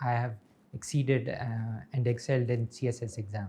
I have exceeded and excelled in CSS exam.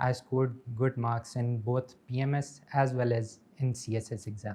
I scored good marks in both PMS as well as in CSS exam.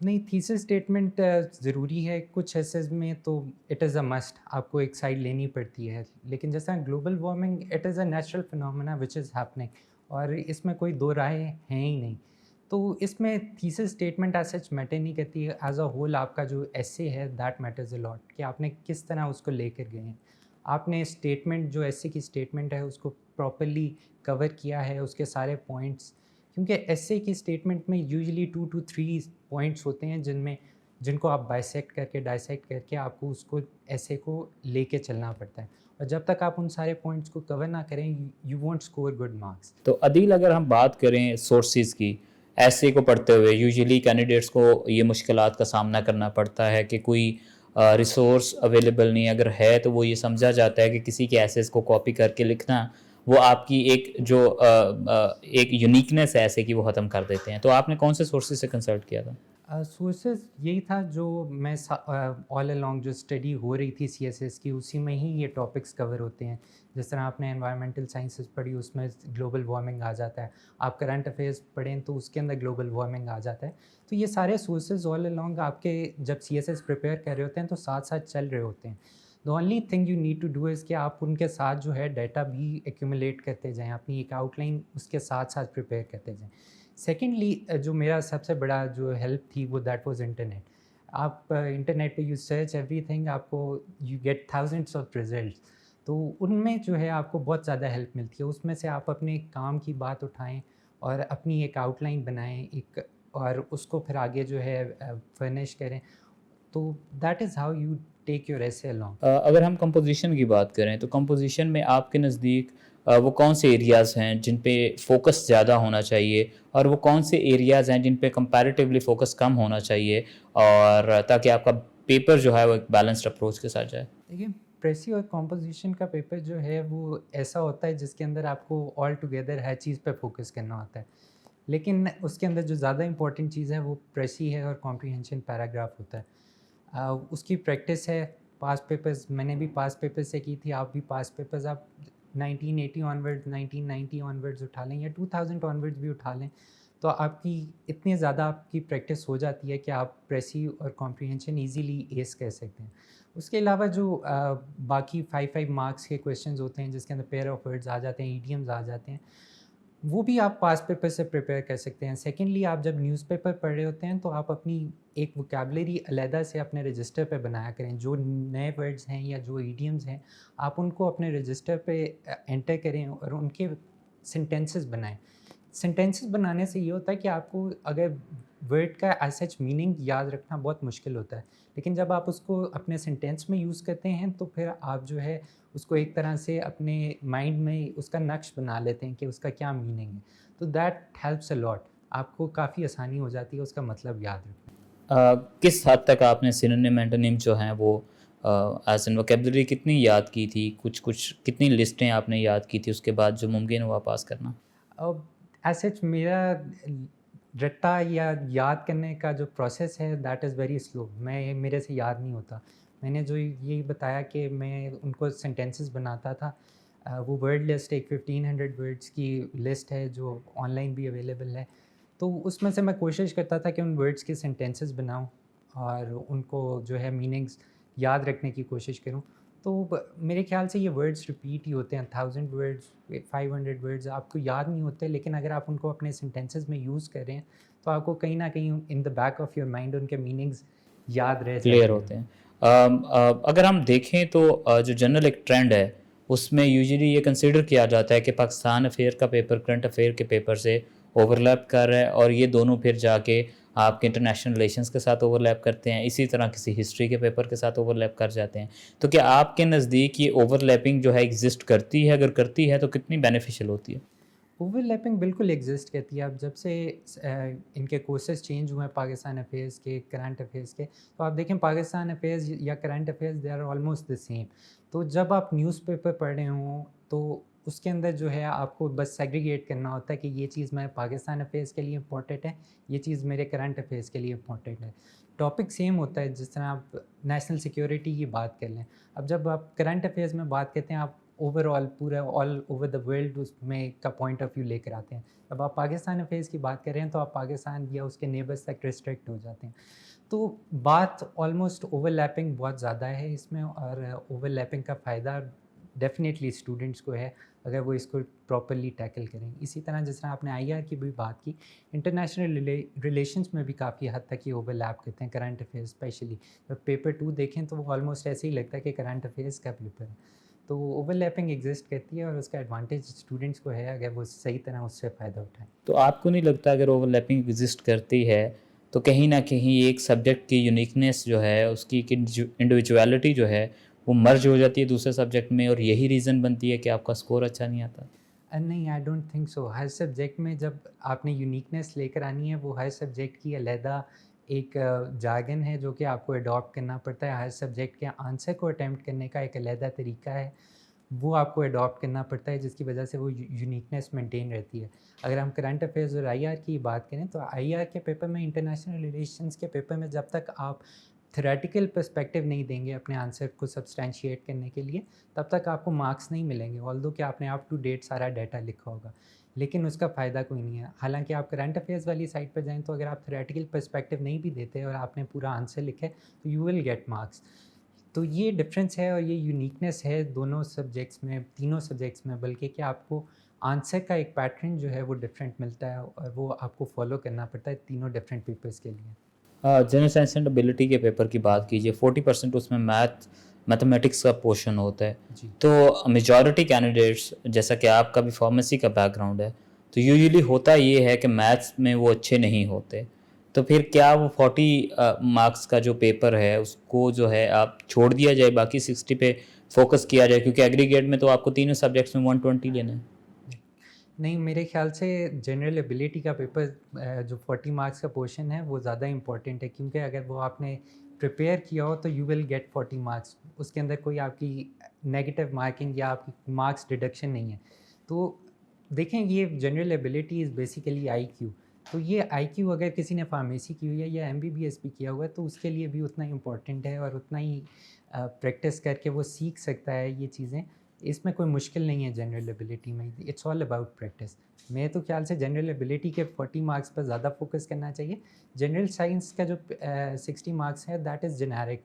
نہیں، thesis statement ضروری ہے کچھ assays میں، تو it is a must, آپ کو ایک side لینی پڑتی ہے. لیکن جیسا global warming it is a natural phenomena which is happening, اور اس میں کوئی دو رائے ہیں ہی نہیں. تو اس میں thesis statement as such matter نہیں کرتی ہے، ایز اے ہول آپ کا جو ایسے ہے دیٹ میٹرز اے لاٹ، کہ آپ نے کس طرح اس کو لے کر گئے ہیں. آپ نے اسٹیٹمنٹ جو ایسے کی اسٹیٹمنٹ ہے اس کو پراپرلی کور کیا ہے، اس کے سارے پوائنٹس. کیونکہ ایسے کی اسٹیٹمنٹ میں یوزلی 2 to 3 پوائنٹس ہوتے ہیں جن کو آپ ڈائسیکٹ کر کے آپ کو اس کو ایسے کو لے کے چلنا پڑتا ہے. اور جب تک آپ ان سارے پوائنٹس کو کور نہ کریں you won't score good marks. تو عدیل اگر ہم بات کریں سورسز کی، ایسے کو پڑھتے ہوئے یوزلی کینڈیڈیٹس کو یہ مشکلات کا سامنا کرنا پڑتا ہے کہ کوئی ریسورس اویلیبل نہیں، اگر ہے تو وہ یہ سمجھا جاتا ہے کہ کسی کے ایسیز کو کاپی کر کے لکھنا وہ آپ کی ایک یونیکنیس ہے ایسے کی، وہ ختم کر دیتے ہیں. تو آپ نے کون سے سورسز سے کنسلٹ کیا تھا؟ سورسز یہی تھا جو میں آل along جو اسٹڈی ہو رہی تھی سی ایس ایس کی، اسی میں ہی یہ ٹاپکس کور ہوتے ہیں. جس طرح آپ نے انوائرمنٹل سائنسز پڑھی، اس میں گلوبل وارمنگ آ جاتا ہے. آپ کرنٹ افیئرس پڑھیں تو اس کے اندر گلوبل وارمنگ آ جاتا ہے. تو یہ سارے سورسز آل along آپ کے جب سی ایس ایس پریپیئر کر رہے ہوتے ہیں تو ساتھ ساتھ چل رہے ہوتے ہیں. The only thing you need to do is کہ آپ ان کے ساتھ جو ہے ڈیٹا بھی ایکومولیٹ کرتے جائیں، اپنی ایک آؤٹ لائن اس کے ساتھ ساتھ پریپیئر کرتے جائیں. سیکنڈلی جو میرا سب سے بڑا جو ہیلپ تھی وہ دیٹ واز انٹرنیٹ. آپ انٹرنیٹ پہ یو سرچ ایوری تھنگ، آپ کو you get thousands of results. تو ان میں جو ہے آپ کو بہت زیادہ ہیلپ ملتی ہے. اس میں سے آپ اپنے کام کی بات اٹھائیں اور اپنی ایک آؤٹ لائن بنائیں اور اس کو پھر آگے جو ہے فرنش کریں. تو that is how you take your ایسے along. اگر ہم کمپوزیشن کی بات کریں تو کمپوزیشن میں آپ کے نزدیک وہ کون سے ایریاز ہیں جن پہ فوکس زیادہ ہونا چاہیے، اور وہ کون سے ایریاز ہیں جن پہ کمپیریٹیولی فوکس کم ہونا چاہیے، اور تاکہ آپ کا پیپر جو ہے وہ ایک بیلنسڈ اپروچ کے ساتھ جائے؟ دیکھیے، پریسی اور کمپوزیشن کا پیپر جو ہے وہ ایسا ہوتا ہے جس کے اندر آپ کو آل ٹوگیدر ہر چیز پہ فوکس کرنا ہوتا ہے. لیکن اس کے اندر جو زیادہ امپورٹنٹ چیز ہے وہ پریسی ہے اور کمپریہنشن پیراگراف ہوتا ہے. اس کی پریکٹس ہے. پاس پیپرز میں نے بھی پاس پیپر سے کی تھی، آپ بھی پاس پیپرز آپ 1980 آنورڈ 1990 آنورڈز اٹھا لیں یا 2000 آنورڈز بھی اٹھا لیں تو آپ کی اتنی زیادہ آپ کی پریکٹس ہو جاتی ہے کہ آپ پریسی اور کمپریہنشن ایزیلی ایس کر سکتے ہیں. اس کے علاوہ جو باقی 5 مارکس کے کویشچنز ہوتے ہیں جس کے اندر پیئر آف ورڈز آ جاتے ہیں، ایڈیمز آ جاتے ہیں، وہ بھی آپ پاس پیپر سے پریپیئر کر سکتے ہیں. سیکنڈلی آپ جب نیوز پیپر پڑھ رہے ہوتے ہیں تو آپ اپنی ایک وکیبلری علیحدہ سے اپنے رجسٹر پہ بنایا کریں. جو نئے ورڈز ہیں یا جو ایڈیمز ہیں آپ ان کو اپنے رجسٹر پہ انٹر کریں اور ان کے سینٹینسز بنائیں. سینٹینسز بنانے سے یہ ہوتا ہے کہ آپ کو اگر ورڈ کا ایز سچ میننگ یاد رکھنا بہت مشکل ہوتا ہے، لیکن جب آپ اس کو اپنے سینٹینس میں یوز کرتے ہیں تو پھر آپ جو ہے اس کو ایک طرح سے اپنے مائنڈ میں اس کا نقش بنا لیتے ہیں کہ اس کا کیا میننگ ہے. تو دیٹ ہیلپس اے لاٹ. آپ کو کافی آسانی ہو جاتی ہے اس کا مطلب یاد رکھنا. کس حد تک آپ نے سینونیم اینٹونیم جو ہیں وہ ایز این ووکیبلری کتنی یاد کی تھی؟ کچھ کتنی لسٹیں آپ نے یاد کی تھی اس کے بعد جو ممکن ہوا پاس کرنا؟ ایز سچ میرا رٹا یا یاد کرنے کا جو پروسیس ہے دیٹ از ویری سلو. میرے سے یاد نہیں ہوتا. میں نے جو یہی بتایا کہ میں ان کو سینٹینسز بناتا تھا. وہ ورڈ لسٹ ایک 1500 ورڈس کی لسٹ ہے جو آن لائن بھی اویلیبل ہے. تو اس میں سے میں کوشش کرتا تھا کہ ان ورڈس کے سینٹینسز بناؤں اور ان کو جو ہے میننگز یاد رکھنے کی کوشش کروں. تو میرے خیال سے یہ ورڈز ریپیٹ ہی ہوتے ہیں. 1000 ورڈز 500 ورڈز آپ کو یاد نہیں ہوتے، لیکن اگر آپ ان کو اپنے سینٹینسز میں یوز کر رہے ہیں تو آپ کو کہیں نہ کہیں in the back of your mind ان کے میننگز یاد رہ کلیئر ہوتے ہیں. اگر ہم دیکھیں تو جو جنرل ایک ٹرینڈ ہے اس میں یوزلی یہ کنسیڈر کیا جاتا ہے کہ پاکستان افیئر کا پیپر کرنٹ افیئر کے پیپر سے اوور لیپ کر رہا ہے، اور یہ دونوں پھر جا کے آپ کے انٹرنیشنل ریلیشنس کے ساتھ اوور لیپ کرتے ہیں، اسی طرح کسی ہسٹری کے پیپر کے ساتھ اوور لیپ کر جاتے ہیں. تو کیا آپ کے نزدیک یہ اوور لیپنگ جو ہے ایگزسٹ کرتی ہے؟ اگر کرتی ہے تو کتنی بینیفیشیل ہوتی ہے؟ اوور لیپنگ بالکل ایگزسٹ کرتی ہے. اب جب سے ان کے کورسز چینج ہوئے ہیں پاکستان افیئرس کے، کرنٹ افیئرس کے، تو آپ دیکھیں پاکستان افیئرس یا current affairs they are almost the same. تو جب آپ نیوز پیپر پڑھ رہے ہوں تو اس کے اندر جو ہے آپ کو بس سیگریگیٹ کرنا ہوتا ہے کہ یہ چیز میں پاکستان افیئرس کے لیے امپورٹنٹ ہے، یہ چیز میرے کرنٹ افیئرس کے لیے امپورٹنٹ ہے. ٹاپک سیم ہوتا ہے. جس طرح آپ نیشنل سیکیورٹی کی بات کر لیں، اب جب آپ کرنٹ افیئرس میں بات کرتے ہیں آپ اوور آل پورا آل اوور دا ورلڈ اس میں کا پوائنٹ آف ویو لے کر آتے ہیں. اب آپ پاکستان افیئرس کی بات کر رہے ہیں تو آپ پاکستان یا اس کے نیبرس تک ریسٹرکٹ ہو جاتے ہیں. تو بات آلموسٹ اوور لیپنگ بہت زیادہ ہے اس میں, اور اوور لیپنگ کا فائدہ ڈیفینیٹلی اسٹوڈنٹس کو ہے اگر وہ اس کو پراپرلی ٹیکل کریں. اسی طرح جس طرح آپ نے آئی آر کی بھی بات کی, انٹرنیشنل ریلیشنس میں بھی کافی حد تک یہ اوور لیپ کرتے ہیں, کرنٹ افیئرس اسپیشلی. جب پیپر 2 دیکھیں تو وہ آلموسٹ ایسے ہی لگتا ہے کہ کرنٹ افیئرس کا پیپر ہے. تو اوور لیپنگ ایگزسٹ کرتی ہے اور اس کا ایڈوانٹیج اسٹوڈنٹس کو ہے اگر وہ صحیح طرح اس سے فائدہ اٹھائیں. تو آپ کو نہیں لگتا اگر اوور لیپنگ ایگزسٹ کرتی ہے تو کہیں نہ کہیں ایک سبجیکٹ کی یونیکنیس جو ہے, اس کی انڈیویجویلٹی جو ہے وہ مرج ہو جاتی ہے دوسرے سبجیکٹ میں, اور یہی ریزن بنتی ہے کہ آپ کا اسکور اچھا نہیں آتا؟ نہیں, I don't think so. Hare subject میں جب آپ نے یونیکنیس لے کر آنی ہے, وہ ہر سبجیکٹ کی علیحدہ ایک جارگن ہے جو کہ آپ کو اڈاپٹ کرنا پڑتا ہے. ہر سبجیکٹ کے آنسر کو اٹیمپٹ کرنے کا ایک علیحدہ طریقہ ہے, وہ آپ کو اڈاپٹ کرنا پڑتا ہے, جس کی وجہ سے وہ یونیکنیس مینٹین رہتی ہے. اگر ہم کرنٹ افیئرز اور آئی آر کی بات کریں تو آئی آر کے پیپر میں, انٹرنیشنل ریلیشنس کے پیپر میں جب تک آپ تھیوریٹیکل پرسپیکٹیو نہیں دیں گے اپنے آنسر کو سبسٹینشیٹ کرنے کے لیے, تب تک آپ کو مارکس نہیں ملیں گے, آلدو کہ آپ نے اپ ٹو ڈیٹ سارا ڈیٹا لکھا ہوگا, لیکن اس کا فائدہ کوئی نہیں ہے. حالانکہ آپ کرنٹ افیئرز والی سائٹ پہ جائیں تو اگر آپ تھیوریٹیکل پرسپیکٹیو نہیں بھی دیتے اور آپ نے پورا آنسر لکھا ہے تو یو ول گیٹ مارکس. تو یہ ڈفرینس ہے اور یہ یونیکنیس ہے دونوں سبجیکٹس میں, تینوں سبجیکٹس میں, بلکہ کہ آپ کو آنسر کا ایک پیٹرن جو ہے وہ ڈفرینٹ ملتا ہے اور وہ آپ کو فالو کرنا پڑتا ہے تینوں ڈفرینٹ پیپرز کے لیے. جنرل سائنس اینڈ ابیلٹی کے پیپر کی بات کیجیے, 40% اس میں میتھمیٹکس کا پورشن ہوتا ہے. جی, تو میجورٹی کینڈیڈیٹس, جیسا کہ آپ کا بھی فارمیسی کا بیک گراؤنڈ ہے, تو یوزلی ہوتا یہ ہے کہ میتھس میں وہ اچھے نہیں ہوتے. تو پھر کیا وہ 40 مارکس کا جو پیپر ہے اس کو جو ہے آپ چھوڑ دیا جائے, باقی 60 پہ فوکس کیا جائے, کیونکہ ایگریگیٹ میں تو آپ کو تینوں سبجیکٹس میں 120 لینا ہے؟ نہیں, میرے خیال سے جنرل ایبلٹی کا پیپر جو 40 مارکس کا پورشن ہے وہ زیادہ امپورٹنٹ ہے, کیونکہ اگر وہ آپ نے پریپیئر کیا ہو تو یو ول گیٹ 40 مارکس. اس کے اندر کوئی آپ کی نیگیٹو مارکنگ یا آپ کی مارکس ڈیڈکشن نہیں ہے. تو دیکھیں, یہ general ability is basically I Q. تو یہ آئی کیو اگر کسی نے فارمیسی کی ہوئی ہے یا ایم بی بی ایس بھی کیا ہوا ہے تو اس کے لیے بھی اتنا امپورٹنٹ ہے اور اتنا ہی پریکٹس کر کے وہ سیکھ سکتا ہے یہ چیزیں. اس میں کوئی مشکل نہیں ہے جنرل ایبلٹی میں, اٹس آل اباؤٹ پریکٹس. میرے تو خیال سے جنرل ایبلٹی کے 40 مارکس پر زیادہ فوکس کرنا چاہیے. جنرل سائنس کا جو 60 مارکس ہے that is generic,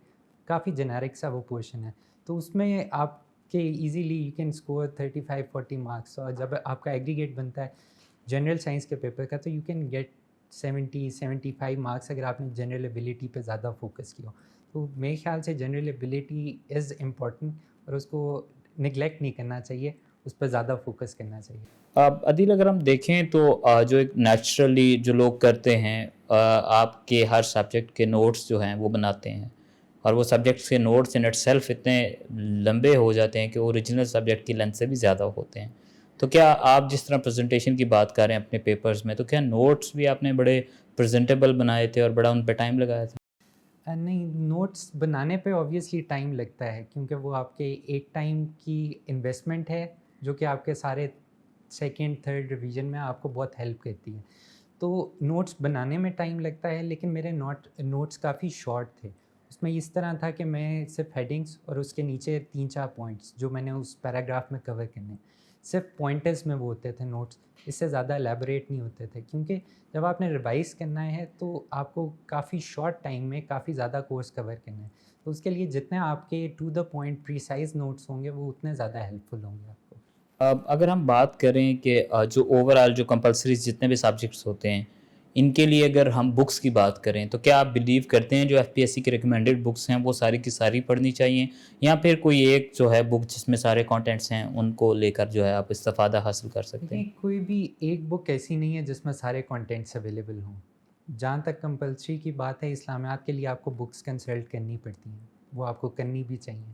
coffee generic سا وہ پورشن ہے. تو اس میں آپ کے easily you can score 35-40 marks, اور جب آپ کا ایگریگیٹ بنتا ہے جنرل سائنس کے پیپر کا تو یو کین گیٹ 70-75 مارکس اگر آپ نے جنرل ایبلٹی پہ زیادہ فوکس کیا. تو میرے خیال سے جنرل ایبلٹی از امپورٹنٹ اور اس کو نگلیکٹ نہیں کرنا چاہیے, اس پر زیادہ فوکس کرنا چاہیے. عدیل, اگر ہم دیکھیں تو جو ایک نیچرلی جو لوگ کرتے ہیں, آپ کے ہر سبجیکٹ کے نوٹس جو ہیں وہ بناتے ہیں, اور وہ سبجیکٹس کے نوٹس ان اٹ سیلف اتنے لمبے ہو جاتے ہیں کہ اوریجنل سبجیکٹ کی لینتھ سے بھی زیادہ ہوتے ہیں. تو کیا آپ جس طرح پریزنٹیشن کی بات کر رہے ہیں اپنے پیپرز میں, تو کیا نوٹس بھی آپ نے بڑے پریزنٹیبل بنائے تھے اور بڑا ان پہ ٹائم لگایا تھا؟ نہیں, نوٹس بنانے پہ آبویسلی ٹائم لگتا ہے کیونکہ وہ آپ کے ایک ٹائم کی انویسٹمنٹ ہے جو کہ آپ کے سارے سیکنڈ تھرڈ ریویژن میں آپ کو بہت ہیلپ کرتی ہے. تو نوٹس بنانے میں ٹائم لگتا ہے, لیکن میرے نوٹس کافی شارٹ تھے. اس میں اس طرح تھا کہ میں صرف ہیڈنگس اور اس کے نیچے 3-4 پوائنٹس جو میں نے اس پیراگراف میں کور کرنے, صرف پوائنٹرز میں وہ ہوتے تھے نوٹس, اس سے زیادہ الیبوریٹ نہیں ہوتے تھے. کیونکہ جب آپ نے ریوائز کرنا ہے تو آپ کو کافی شارٹ ٹائم میں کافی زیادہ کورس کور کرنا ہے. تو اس کے لیے جتنے آپ کے to the point precise notes ہوں گے وہ اتنے زیادہ ہیلپ فل ہوں گے آپ کو. اگر ہم بات کریں کہ جو اوور آل جو کمپلسریز جتنے بھی سبجیکٹس ہوتے ہیں ان کے لیے اگر ہم بکس کی بات کریں تو کیا آپ بلیو کرتے ہیں جو ایف پی ایس سی کی ریکمینڈیڈ بکس ہیں وہ ساری کی ساری پڑھنی چاہیے, یا پھر کوئی ایک جو ہے بک جس میں سارے کانٹینٹس ہیں ان کو لے کر جو ہے آپ استفادہ حاصل کر سکتے ہیں؟ کوئی بھی ایک بک ایسی نہیں ہے جس میں سارے کانٹینٹس اویلیبل ہوں. جہاں تک کمپلسری کی بات ہے, اسلامیات کے لیے آپ کو بکس کنسلٹ کرنی پڑتی ہیں, وہ آپ کو کرنی بھی چاہیے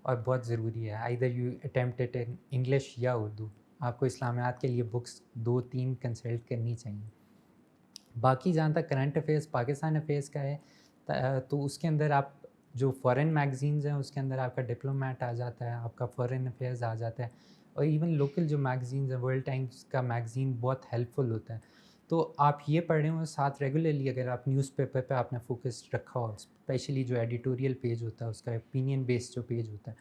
اور بہت ضروری ہے. Either you attempt it in English یا اردو, آپ کو اسلامیات کے لیے بکس 2-3 کنسلٹ کرنی چاہیے. باقی جہاں تک کرنٹ افیئرس پاکستان افیئرس کا ہے تو اس کے اندر آپ جو فورن میگزینز ہیں اس کے اندر آپ کا ڈپلومیٹ آ جاتا ہے, آپ کا فورن افیئرز آ جاتا ہے, اور ایون لوکل جو میگزینز ہیں ورلڈ ٹائمز کا میگزین بہت ہیلپ فل ہوتا ہے. تو آپ یہ پڑھ رہے ہوں, ساتھ ریگولرلی اگر آپ نیوز پیپر پہ آپ نے فوکس رکھا ہو, اسپیشلی جو ایڈیٹوریل پیج ہوتا ہے اس کا اوپینین بیسڈ جو پیج ہوتا ہے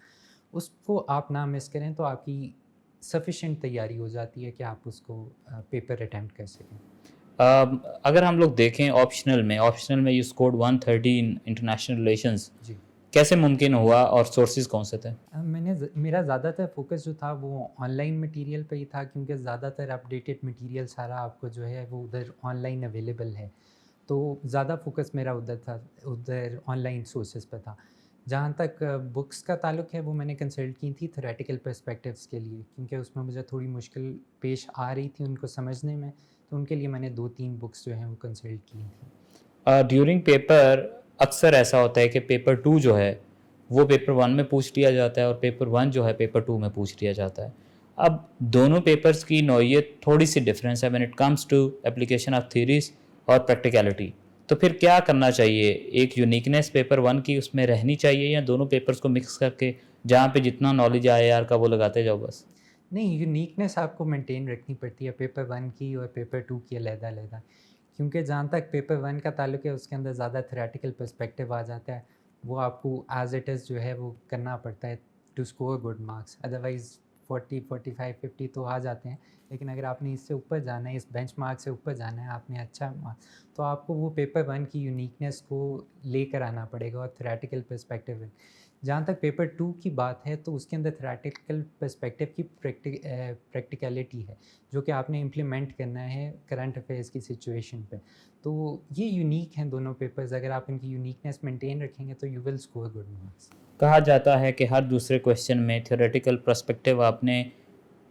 اس کو آپ نہ مس کریں تو آپ کی سفیشینٹ تیاری ہو جاتی ہے کہ آپ اس کو پیپر اٹیمپٹ کر سکیں. اگر ہم لوگ دیکھیں آپشنل میں you scored 130 in international relations, جی. کیسے ممکن ہوا اور سورسز کون سے تھے؟ میرا زیادہ تر فوکس جو تھا وہ آن لائن مٹیریل پہ ہی تھا، کیونکہ زیادہ تر اپڈیٹڈ مٹیریل سارا آپ کو جو ہے وہ ادھر آن لائن اویلیبل ہے. تو زیادہ فوکس میرا ادھر تھا، ادھر آن لائن سورسز پہ تھا. جہاں تک بکس کا تعلق ہے وہ میں نے کنسلٹ کی تھی تھیوریٹیکل پرسپیکٹیوس کے لیے، کیونکہ اس میں مجھے تھوڑی مشکل پیش آ رہی تھی ان کو سمجھنے میں، تو ان کے لیے میں نے 2-3 بکس جو ہیں وہ کنسلٹ کی تھیں. ڈیورنگ پیپر اکثر ایسا ہوتا ہے کہ پیپر 2 جو ہے وہ پیپر 1 میں پوچھ لیا جاتا ہے اور پیپر 1 جو ہے پیپر 2 میں پوچھ لیا جاتا ہے. اب دونوں پیپرز کی نوعیت تھوڑی سی ڈفرینس ہے when it comes to application of theories اور پریکٹیکلٹی. تو پھر کیا کرنا چاہیے؟ ایک یونیکنیس پیپر 1 کی اس میں رہنی چاہیے یا دونوں پیپرز کو مکس کر کے جہاں پہ جتنا نالج آئے یار کا وہ لگاتے جاؤ بس؟ نہیں، یونیکنیس آپ کو مینٹین رکھنی پڑتی ہے پیپر 1 کی اور پیپر 2 کی علیحدہ، کیونکہ جہاں تک پیپر 1 کا تعلق ہے اس کے اندر زیادہ تھیوریٹیکل پرسپیکٹیو آ جاتا ہے، وہ آپ کو ایز اٹ از جو ہے وہ کرنا پڑتا ہے to score good marks. Otherwise 40 45 50 تو آ جاتے ہیں، لیکن اگر آپ نے اس سے اوپر جانا ہے، اس بینچ مارک سے اوپر جانا ہے، آپ نے اچھا مارکس، تو آپ کو وہ پیپر 1 کی یونیکنیس کو لے کر آنا پڑے گا اور تھیوریٹیکل پرسپیکٹیو. جہاں تک پیپر 2 کی بات ہے تو اس کے اندر تھیوریٹیکل پرسپیکٹیو کی پریکٹیکلٹی ہے جو کہ آپ نے امپلیمنٹ کرنا ہے کرنٹ افیئرس کی سچویشن پہ. تو یہ یونیک ہیں دونوں پیپرز، اگر آپ ان کی یونیکنیس مینٹین رکھیں گے تو you will score good marks. کہا جاتا ہے کہ ہر دوسرے کویشچن میں تھیوریٹیکل پرسپیکٹیو آپ نے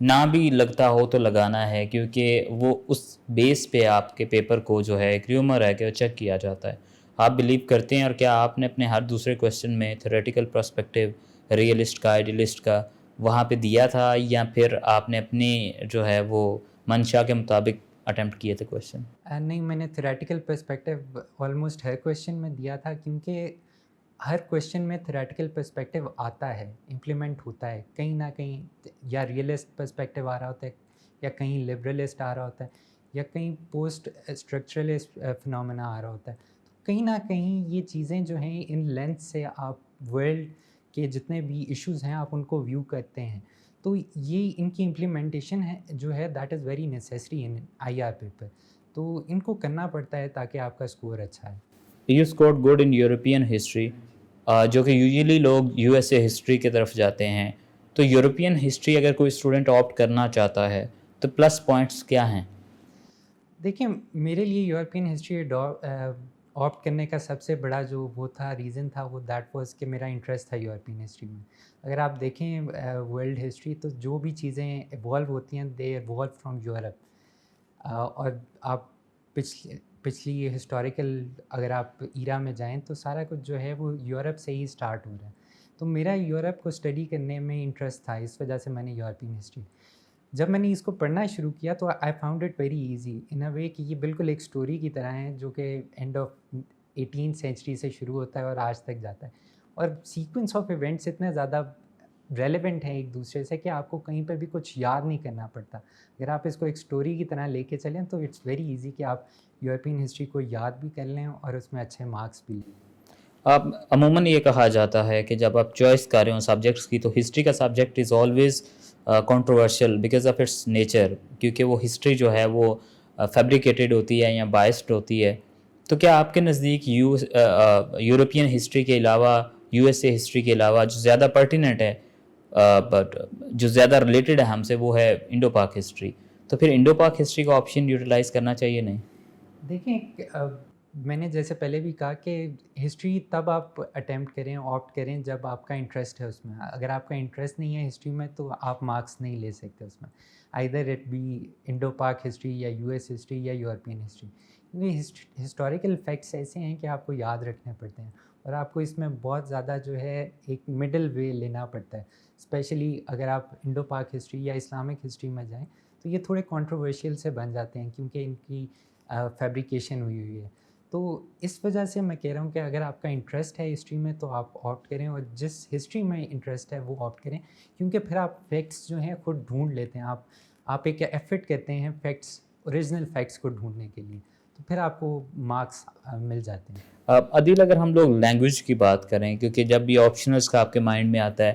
نہ بھی لگتا ہو تو لگانا ہے، کیونکہ وہ اس بیس پہ آپ کے پیپر کو جو ہے ایک ریومر ہے کہ وہ چیک کیا جاتا ہے. آپ بلیو کرتے ہیں؟ اور کیا آپ نے اپنے ہر دوسرے کویشچن میں تھیوریٹیکل پرسپیکٹیو ریئلسٹ کا آئیڈیلسٹ کا وہاں پہ دیا تھا، یا پھر آپ نے اپنی جو ہے وہ منشا کے مطابق اٹیمپٹ کیے تھے کویشچن؟ نہیں، میں نے تھیوریٹیکل پرسپیکٹیو آلموسٹ ہر کویشچن میں دیا تھا، کیونکہ ہر کویشچن میں تھیوریٹیکل پرسپیکٹیو آتا ہے، امپلیمنٹ ہوتا ہے کہیں نہ کہیں، یا ریئلسٹ پرسپیکٹیو آ رہا ہوتا ہے، یا کہیں لبرلسٹ آ رہا ہوتا ہے، یا کہیں پوسٹ اسٹرکچرلسٹ فنومینا آ رہا ہوتا ہے. تو کہیں نہ کہیں یہ چیزیں جو ہیں ان لینس سے آپ ورلڈ کے جتنے بھی ایشوز ہیں آپ ان کو ویو کرتے ہیں. تو یہ ان کی امپلیمنٹیشن ہے جو ہے that is very necessary in I R paper. تو ان کو کرنا پڑتا ہے تاکہ آپ کا اسکور اچھا ہے. You scored good in European history, جو کہ یوزلی لوگ یو ایس اے ہسٹری کی طرف جاتے ہیں. تو یورپین ہسٹری اگر کوئی اسٹوڈنٹ آپٹ کرنا چاہتا ہے تو پلس پوائنٹس کیا ہیں؟ دیکھیں، میرے لیے یورپین ہسٹری آپٹ کرنے کا سب سے بڑا جو وہ تھا ریزن تھا وہ دیٹ واز کہ میرا انٹرسٹ تھا یورپین ہسٹری میں. اگر آپ دیکھیں ورلڈ ہسٹری تو جو بھی چیزیں ایوالو ہوتی ہیں دے ایوالو فرام یورپ. اور آپ پچھلی ہسٹوریکل اگر آپ ایرا میں جائیں تو سارا کچھ جو ہے وہ یورپ سے ہی اسٹارٹ ہو رہا ہے. تو میرا یورپ کو اسٹڈی کرنے میں انٹرسٹ تھا، اس وجہ سے میں نے یورپین ہسٹری. جب میں نے اس کو پڑھنا شروع کیا تو I found it very easy in a way کہ یہ بالکل ایک اسٹوری کی طرح ہے جو کہ اینڈ آف 18 سینچری سے شروع ہوتا ہے اور آج تک جاتا ہے. اور سیکوینس آف ایونٹس اتنے زیادہ ریلیونٹ ہیں ایک دوسرے سے کہ آپ کو کہیں پہ بھی کچھ یاد نہیں کرنا پڑتا. اگر آپ اس کو ایک اسٹوری کی طرح لے کے چلیں تو اٹس ویری ایزی کہ آپ یورپین ہسٹری کو یاد بھی کر لیں اور اس میں اچھے مارکس بھی لیں. آپ عموماً یہ کہا جاتا ہے کہ جب آپ چوائس کر رہے ہوں سبجیکٹس کی تو ہسٹری کا subject is always controversial because of its nature, کیونکہ وہ ہسٹری جو ہے وہ فیبریکیٹڈ ہوتی ہے یا بائسڈ ہوتی ہے. تو کیا آپ کے نزدیک یورپین ہسٹری کے علاوہ یو ایس اے ہسٹری کے علاوہ جو زیادہ پرٹیننٹ ہے بٹ جو زیادہ ریلیٹڈ ہے ہم سے وہ ہے انڈو پاک ہسٹری؟ تو پھر انڈو پاک ہسٹری کا آپشن یوٹیلائز کرنا چاہیے نہیں؟ دیکھیں، میں نے جیسے پہلے بھی کہا کہ ہسٹری تب آپ اٹیمپٹ کریں آپٹ کریں جب آپ کا انٹرسٹ ہے اس میں. اگر آپ کا انٹرسٹ نہیں ہے ہسٹری میں تو آپ مارکس نہیں لے سکتے اس میں، آئدر اٹ بی انڈو پاک ہسٹری یا یو ایس ہسٹری یا یورپین ہسٹری. کیونکہ ہسٹوریکل فیکٹس ایسے ہیں کہ آپ کو یاد رکھنے پڑتے ہیں اور آپ کو اس میں بہت زیادہ جو ہے ایک مڈل وے لینا پڑتا ہے. اسپیشلی اگر آپ انڈو پاک ہسٹری یا اسلامک ہسٹری میں جائیں تو یہ تھوڑے کنٹروورشیل سے بن جاتے ہیں کیونکہ ان کی فیبریکیشن ہوئی ہے. تو اس وجہ سے میں کہہ رہا ہوں کہ اگر آپ کا انٹرسٹ ہے ہسٹری میں تو آپ آپٹ کریں، اور جس ہسٹری میں انٹرسٹ ہے وہ آپٹ کریں، کیونکہ پھر آپ فیکٹس جو ہیں خود ڈھونڈ لیتے ہیں. آپ ایک ایفرٹ کرتے ہیں فیکٹس، اوریجنل فیکٹس کو ڈھونڈنے کے لیے، تو پھر آپ کو مارکس مل جاتے ہیں. عدیل، اگر ہم لوگ لینگویج کی بات کریں، کیونکہ جب بھی آپشنلس کا آپ کے مائنڈ میں آتا ہے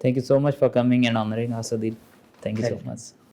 Thank you so much for coming and honoring us, Adil. Thank you so Welcome. much.